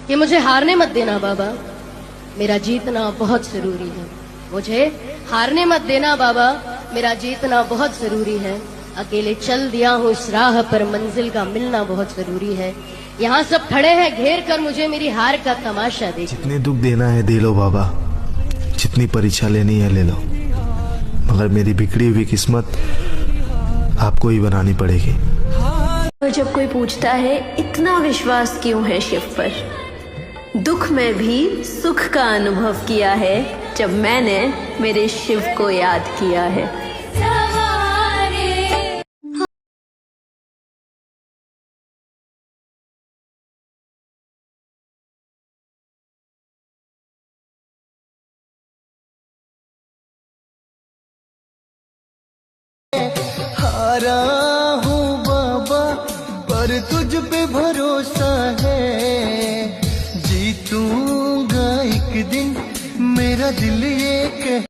कि मुझे हारने मत देना बाबा, मेरा जीतना बहुत जरूरी है। मुझे हारने मत देना बाबा, मेरा जीतना बहुत जरूरी है। अकेले चल दिया हूँ इस राह पर, मंजिल का मिलना बहुत जरूरी है। यहाँ सब खड़े हैं घेर कर मुझे, मेरी हार का तमाशा देखिए। जितने दुख देना है दे लो बाबा, जितनी परीक्षा लेनी है ले लो, मगर मेरी बिगड़ी हुई किस्मत आपको ही बनानी पड़ेगी। और जब कोई पूछता है इतना विश्वास क्यों है शिव पर, दुख में भी सुख का अनुभव किया है जब मैंने मेरे शिव को याद किया है। हारा हूँ बाबा पर तुझ पे भरोसा है, जीतूंगा एक दिन मेरा दिल ये कह